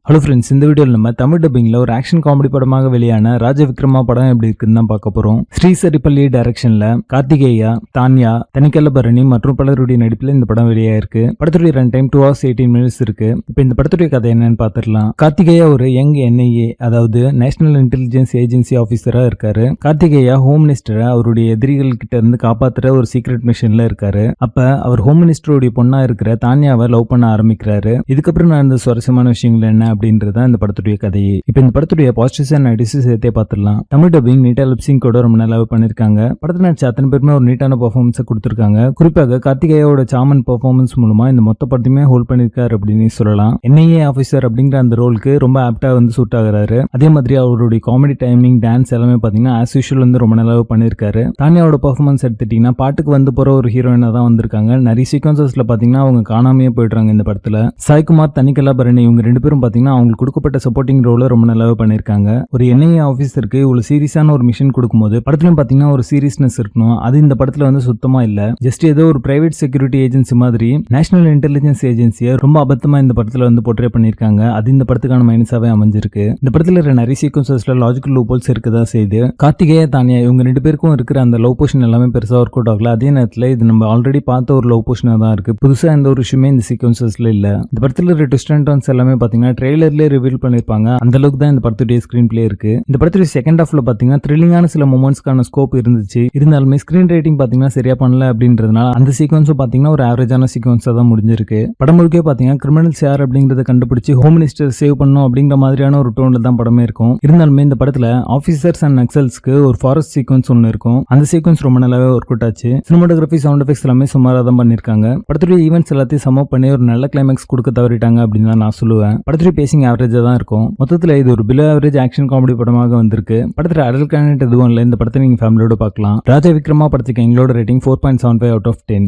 Hello friends, இந்த வீடியோவில் நம்ம தமிழ் டப்பிங்கில் ஒரு ஆக்ஷன் காமெடி படமாக வெளியான ராஜவிக்ரமா படம் எப்படி இருக்குன்னு தான் பார்க்க போகிறோம். ஸ்ரீசரிப்பள்ளி டைரக்ஷனில் கார்த்திகேயா, தான்யா, தனிக்கல்ல பரணி மற்றும் பலருடைய நடிப்பில் இந்த படம் வெளியாயிருக்கு. படத்துடைய ரன் டைம் 2 hours 18 minutes இருக்கு. இப்போ இந்த படத்துடைய கதை என்னன்னு பார்த்துடலாம். கார்த்திகேயா ஒரு யங் NIA, அதாவது நேஷனல் இன்டெலிஜென்ஸ் ஏஜென்சி ஆஃபீஸராக இருக்காரு. கார்த்திகேயா ஹோம் மினிஸ்டரை அவருடைய எதிரிகள் கிட்ட இருந்து காப்பாற்றுற ஒரு சீக்ரெட் மிஷன்ல இருக்காரு. அப்ப அவர் ஹோம் மினிஸ்டருடைய பொண்ணா இருக்கிற தான்யாவை லவ் பண்ண ஆரம்பிக்கிறாரு. இதுக்கப்புறம் நடந்த சுவாரஸ்யமான விஷயங்கள் என்ன அப்படின்றத இந்த படத்துடைய கதையே. இப்போ இந்த படத்துடைய பாசிட்டிவ்ஸ் அண்ட் நெகட்டிவ்ஸ் சேர்த்தே பார்த்துடலாம். தமிழ் டப்பிங் நீட்டா லிப்சிங் கூட ரொம்ப நல்லாவே பண்ணிருக்காங்க. படத்துல நடிச்ச அத்தனை பேருமே ஒரு நீட்டான பெர்ஃபார்மன்ஸ் கொடுத்திருக்காங்க. குறிப்பாக கார்த்திகேயாவோட சாமன் பெர்ஃபார்மன்ஸ் மூலமா இந்த மொத்த படத்தையுமே ஹோல்ட் பண்ணிருக்காரு அப்படின்னு சொல்லலாம். NIA ஆஃபீஸர் அப்படிங்கிற அந்த ரோலுக்கு ரொம்ப ஆப்டா சூட் ஆகுறாரு. அதே மாதிரி அவருடைய காமெடி டைமிங், டான்ஸ் எல்லாமே பாத்தீங்கன்னா ஆஸ் யூஷுவல் ரொம்ப நல்லாவே பண்ணிருக்காரு. தானியாவோட பெர்ஃபார்மன்ஸ் எடுத்துட்டீங்கன்னா பாட்டுக்கு போற ஒரு ஹீரோயினா தான் வந்திருக்காங்க. நிறைய சீக்வன்சஸ்ல பாத்தீங்கன்னா அவங்க காணாமையே போயிடுறாங்க. இந்த படத்துல சாய்குமார், தனிக்கல்லா பரணி இவங்க ரெண்டு பேரும் பாத்தீங்கன்னா அவங்களுக்கு கொடுக்கப்பட்ட சப்போர்ட்டிங் ரோல ரொம்ப நல்லாவே பண்ணிருக்காங்க. ஒரு NIA ஆஃபீஸருக்கு இவ்வளவு சீரியஸான ஒரு மிஷன் கொடுக்கும்போது படத்துலயும் பாத்தீங்கன்னா ஒரு சீரியஸ்னஸ் இருக்கணும். அது இந்த படத்துல சுத்தமா இல்ல. ஜஸ்ட் ஏதோ ஒரு பிரைவேட் செக்யூரிட்டி ஏஜென்சி மாதிரி நேஷனல் இன்டெலிஜென்ஸ் ஏஜென்சியை ரொம்ப அபத்தமா இந்த படத்துல போர்ட்ரே பண்ணிருக்காங்க. அது இந்த படத்துக்கான மைனஸாவே அமைஞ்சிருக்கு. இந்த படத்துல நிறைய சீக்வன்சஸ்ல லாஜிக்கல் லூப்போல்ஸ் இருக்கதா செய்து கார்த்திகேயா, தானியா இவங்க ரெண்டு பேருக்கும் இருக்கிற அந்த லவ் போர்ஷன் எல்லாமே பெருசா ஒர்க் அவுட் ஆகல. அதே நேரத்துல இது நம்ம ஆல்ரெடி பார்த்த ஒரு லவ் போர்ஷனா தான் இருக்கு. புதுசா எந்த ஒரு விஷயமே இந்த சீக்வன்சஸ்ல இல்ல. இந்த படத்துல ட்விஸ்ட் அண்ட் டர்ன்ஸ் எல்லாமே பாத்தீங்கன்னா ட்ரெய்லர்லயே ரிவீல் பண்ணிருப்பாங்க. அந்த அளவுக்கு தான் இந்த படத்துடைய ஸ்கிரீன் பிளே இருக்கு. இந்த படத்துடைய செகண்ட் ஹாஃப்ல பாத்தீங்கன்னா த்ரில்லிங்கான சில மொமெண்ட்ஸ்க்கான ஸ்கோப் இருந்துச்சு. இருந்தாலுமே ஸ்கிரீன் ரைட்டிங் பாத்தீங்கன்னா சரியா பண்ணல அப்படின்றதுனால அந்த சீக்வன்ஸும் பாத்தீங்கன்னா ஒரு ஆவரேஜான சீக்வன்ஸா தான் முடிஞ்சிருக்கு. படம் முழுக்கே பாத்தீங்கன்னா கிரிமினல்ஸ் யார் அப்படிங்கறத கண்டுபிடிச்சு ஹோம் மினிஸ்டர் சேவ் பண்ணணும் அப்படிங்கிற மாதிரியான ஒரு டோன்ல தான் படமே இருக்கும். இருந்தாலுமே இந்த படத்துல ஆபீசர்ஸ் அண்ட் நக்சல்ஸ்க்கு ஒரு ஃபாரஸ்ட் சீக்வன்ஸ் ஒன்னு இருக்கும். அந்த சீக்வன்ஸ் ரொம்ப நல்லாவே ஒர்க் அவுட் ஆச்சு. சினிமாட்டோகிராஃபி, சவுண்ட் எஃபெக்ட்ஸ் எல்லாமே சுமாரா தான் பண்ணிருக்காங்க. படத்துடைய ஈவெண்ட்ஸ் எல்லாத்தையும் சமப் பண்ணி ஒரு நல்ல கிளைமேக்ஸ் கொடுக்க தவறிட்டாங்க அப்படின்னு தான் நான் சொல்லுவேன். படத்துடைய பேசிங் ஆவரேஜா தான் இருக்கும். மொத்தத்துல இது ஒரு பிலோ ஆவரேஜ் ஆக்ஷன் காமெடி படமாக வந்திருக்கு. படத்துல அடல்ட் கண்டென்ட் எதுவும் இல்லை. இந்த படத்தை நீங்க ஃபேமிலியோட பார்க்கலாம். ராஜவிக்ரமா படத்துக்கு எங்களோட ரேட்டிங் 4.75 out of 10.